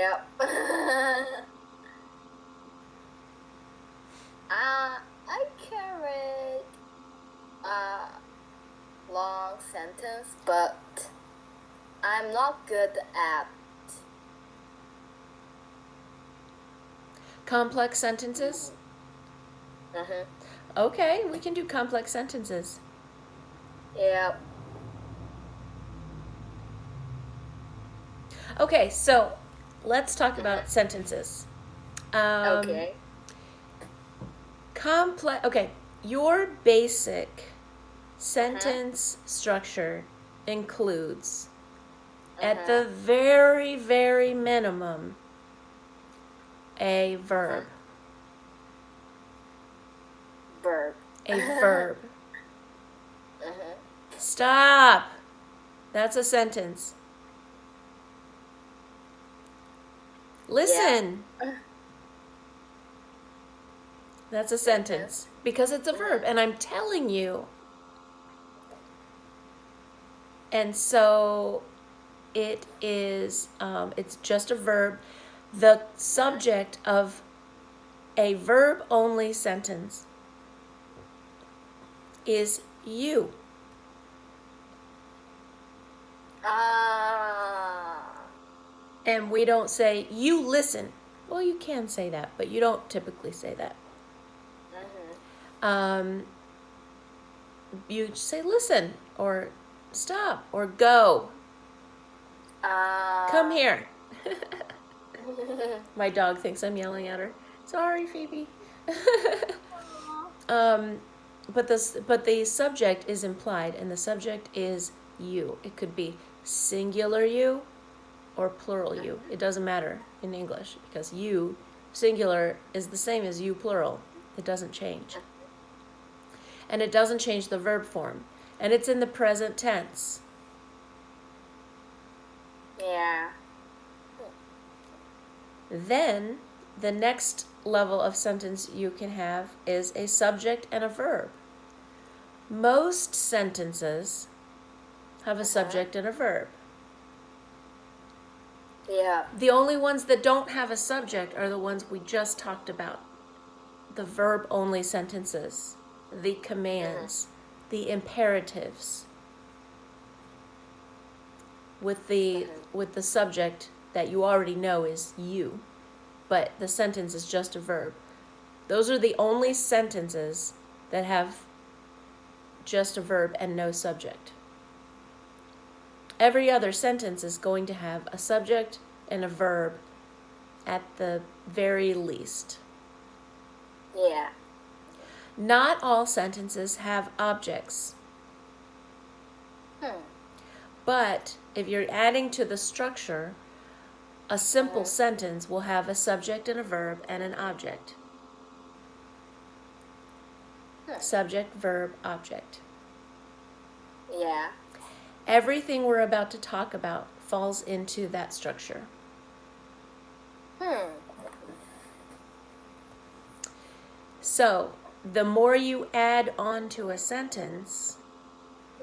Yep. I can read a long sentence, but I'm not good at. Complex sentences? Mm-hmm. Okay, we can do complex sentences. Yep. Okay, so let's talk about Mm-hmm. sentences. Um, Okay. complex. Okay, your basic Mm-hmm. sentence structure includes, at Mm-hmm. the very, very minimum, a Mm-hmm. verb. Verb. A verb. Mm-hmm. Stop. That's a sentence. Yeah. Listen. That's a Sentence. sentence because it's a verb, Mm-hmm. and I'm telling you. And so it is, it's just a verb. The Mm-hmm. subject of a verb only sentence is you. Ah. And we don't say, you listen. Well, you can say that, but you don't typically say that. Mm-hmm. Um, you say, listen, or stop, or go. Come Ah. here. My dog thinks I'm yelling at her. Sorry, Phoebe. um, but the subject is implied, and the subject is you. It could be singular you or plural you. It doesn't matter in English because you singular is the same as you plural. It doesn't change, and it doesn't change the verb form, and it's in the present tense. Yeah. Then the next level of sentence you can have is a subject and a verb. Most sentences have a Mm-hmm. subject and a verb. Yeah. The only ones that don't have a subject are the ones we just talked about. The verb only sentences, the Mm-hmm. commands, the imperatives with the subject that you already know is you, but the sentence is just a verb. Those are the only sentences that have just a verb and no subject. Every other sentence is going to have a subject and a verb at the very least. Yeah. Not all sentences have objects, Hmm. but if you're adding to the structure, a simple Mm-hmm. sentence will have a subject and a verb and an object. Hmm. Subject, verb, object. Yeah. Everything we're about to talk about falls into that structure. Hmm. So, the more you add on to a sentence,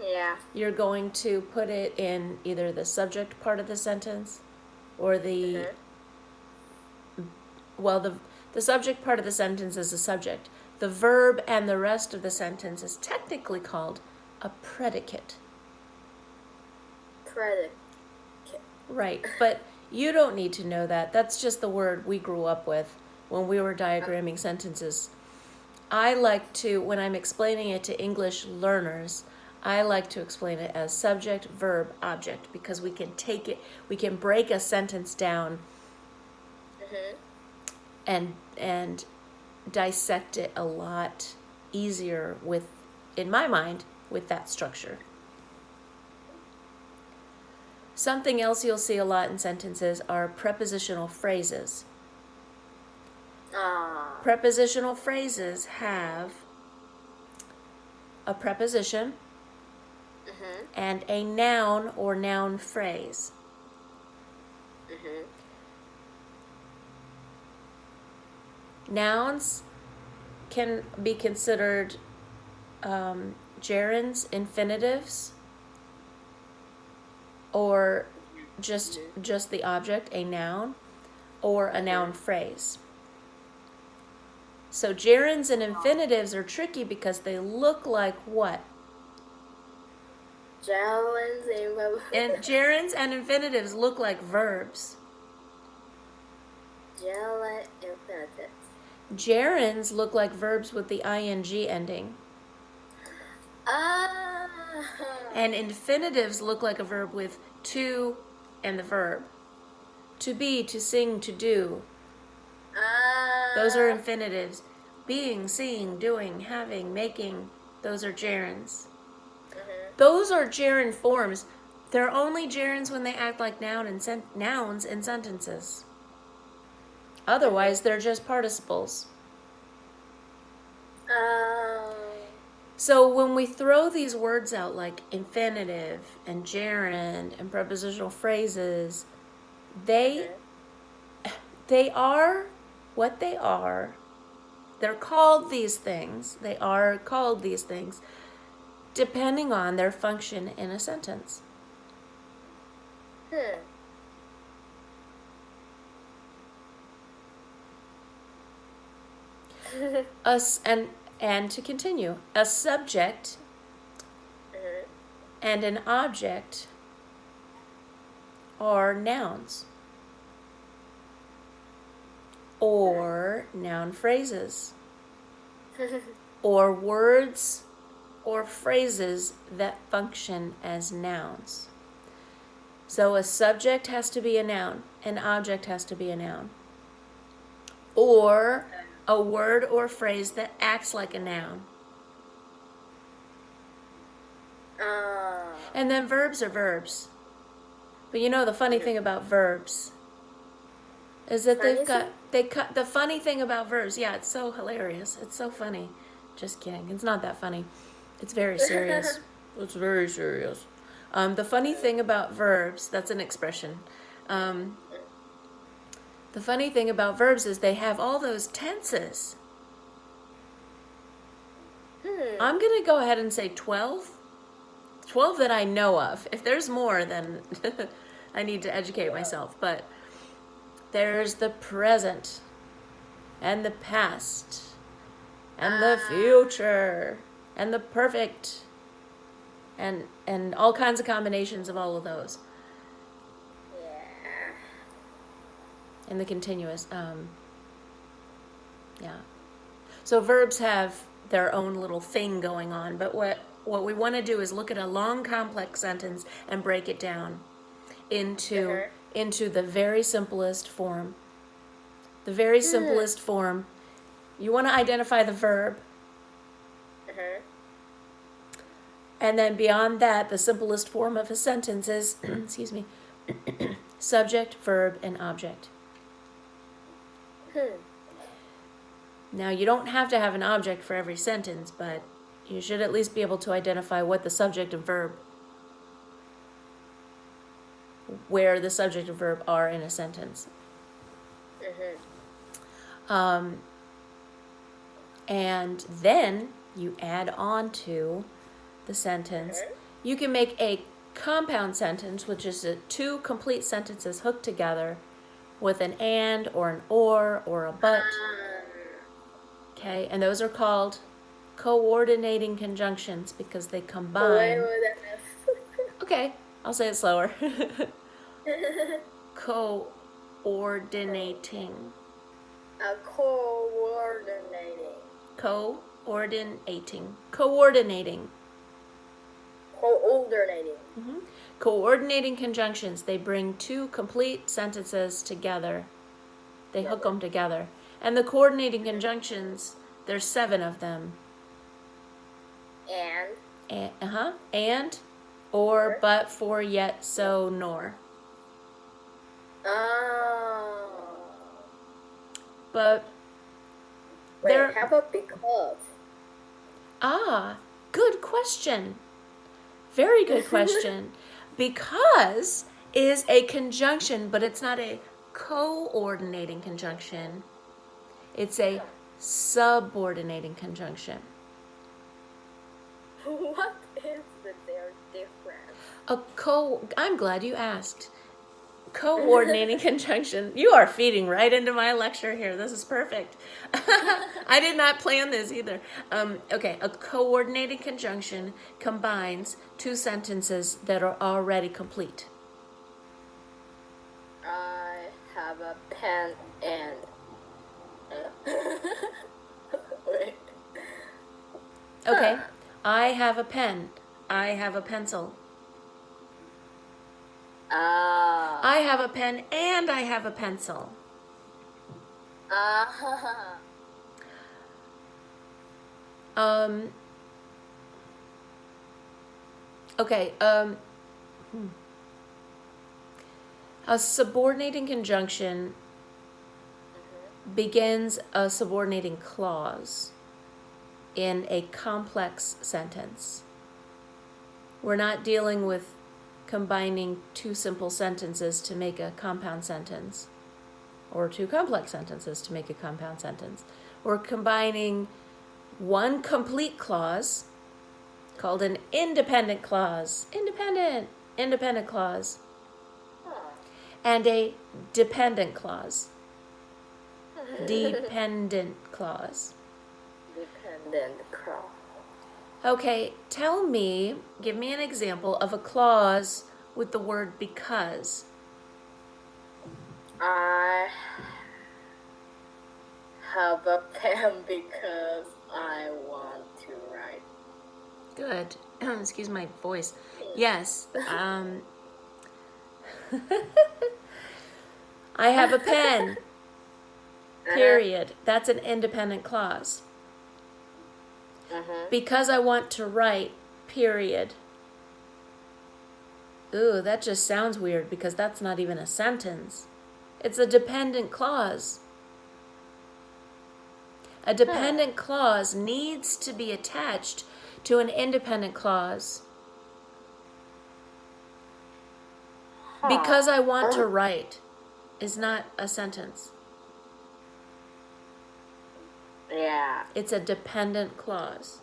Yeah. you're going to put it in either the subject part of the sentence or the, Mm-hmm. well, the subject part of the sentence is the subject. The verb and the rest of the sentence is technically called a predicate. Predicate. Right, but you don't need to know that. That's just the word we grew up with when we were diagramming sentences. I like to, when I'm explaining it to English learners, I like to explain it as subject, verb, object because we can take it, we can break a sentence down Mm-hmm. and dissect it a lot easier with, in my mind, with that structure. Something else you'll see a lot in sentences are prepositional phrases. Ah. Prepositional phrases have a preposition Mm-hmm. and a noun or noun phrase. Mm-hmm. Nouns can be considered gerunds, infinitives, or just the object, a noun. or a noun phrase. So gerunds and infinitives are tricky because they look like what? And gerunds and infinitives look like verbs. Gerunds look like verbs with the ing ending. And infinitives look like a verb with to and the verb. To be, to sing, to do. Those are infinitives. Being, seeing, doing, having, making. Those are gerunds. Those are gerund forms. They're only gerunds when they act like nouns in sentences. Otherwise, they're just participles. So when we throw these words out like infinitive and gerund and prepositional phrases, they are what they are. They're called these things. They are called these things depending on their function in a sentence. And to continue, a subject and an object are nouns or noun phrases or words or phrases that function as nouns. So a subject has to be a noun, an object has to be a noun, or a word or phrase that acts like a noun. And then verbs are verbs. But you know the funny thing about verbs is that the funny thing about verbs, yeah, it's so hilarious. It's so funny. Just kidding. It's not that funny. It's very serious. It's very serious. The funny thing about verbs, that's an expression. The funny thing about verbs is they have all those tenses. I'm going to go ahead and say 12. 12 that I know of. If there's more, then I need to educate myself. But there's the present and the past and the future and the perfect and all kinds of combinations of all of those. And the continuous. Yeah. So verbs have their own little thing going on, but what we want to do is look at a long, complex sentence and break it down into the very simplest form. The very simplest form. You want to identify the verb. And then beyond that, the simplest form of a sentence is, excuse me, subject, verb, and object. Now, you don't have to have an object for every sentence, but you should at least be able to identify what the subject and verb, where the subject and verb are in a sentence. And then you add on to the sentence. You can make a compound sentence, which is two complete sentences hooked together with an and or an or a but. Okay, and those are called coordinating conjunctions because they combine. Okay, I'll say it slower. Coordinating. Coordinating. Coordinating conjunctions. They bring two complete sentences together. They hook them together. And the coordinating conjunctions, there's 7 of them. And, or, but, for, yet, so, nor. But how about because? Good question. Very good question. Because is a conjunction, but it's not a coordinating conjunction. It's a subordinating conjunction. What is their difference? I'm glad you asked. coordinating conjunction. You are feeding right into my lecture here. This is perfect. I did not plan this either. Okay, a coordinating conjunction combines two sentences that are already complete. I have a pen and. Wait. Okay, I have a pen. I have a pencil. Ah. I have a pen and I have a pencil. Ah. Okay, a subordinating conjunction begins a subordinating clause in a complex sentence. We're not dealing with combining two simple sentences to make a compound sentence or two complex sentences to make a compound sentence. We're combining one complete clause called an independent clause, independent clause, and a dependent clause, dependent clause. Dependent clause. Okay, give me an example of a clause with the word because. I have a pen because I want to write. Good. Excuse my voice. Yes. I have a pen. Period. That's an independent clause. Because I want to write, period. Ooh, that just sounds weird because that's not even a sentence. It's a dependent clause. A dependent clause needs to be attached to an independent clause. Because I want to write is not a sentence. Yeah. It's a dependent clause.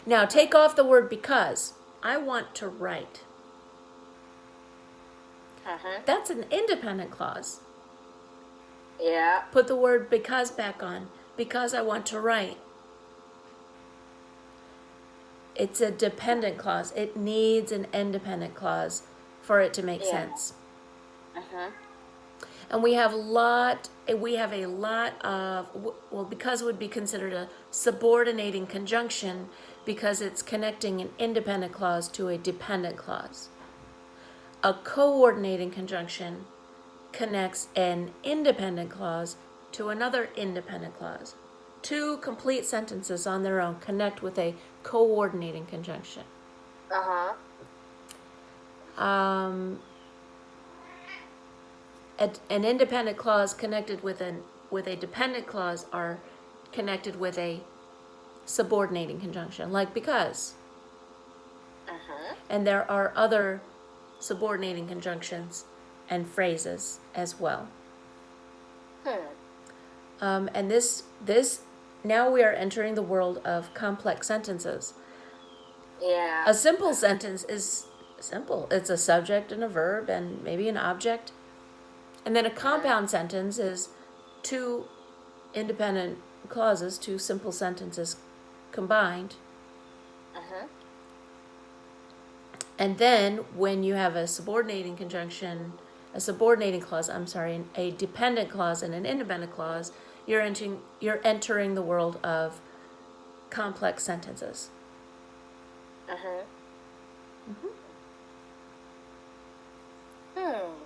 Now take off the word because. I want to write. That's an independent clause. Yeah. Put the word because back on. Because I want to write. It's a dependent clause. It needs an independent clause for it to make sense. And we have a lot of, well, because would be considered a subordinating conjunction because it's connecting an independent clause to a dependent clause. A coordinating conjunction connects an independent clause to another independent clause. Two complete sentences on their own connect with a coordinating conjunction. An independent clause connected with a dependent clause are connected with a subordinating conjunction, like because. And there are other subordinating conjunctions and phrases as well. And this now we are entering the world of complex sentences. Yeah. A simple sentence is simple. It's a subject and a verb and maybe an object. And then a compound sentence is two independent clauses, two simple sentences combined. And then when you have a subordinating clause, a dependent clause and an independent clause, you're entering the world of complex sentences.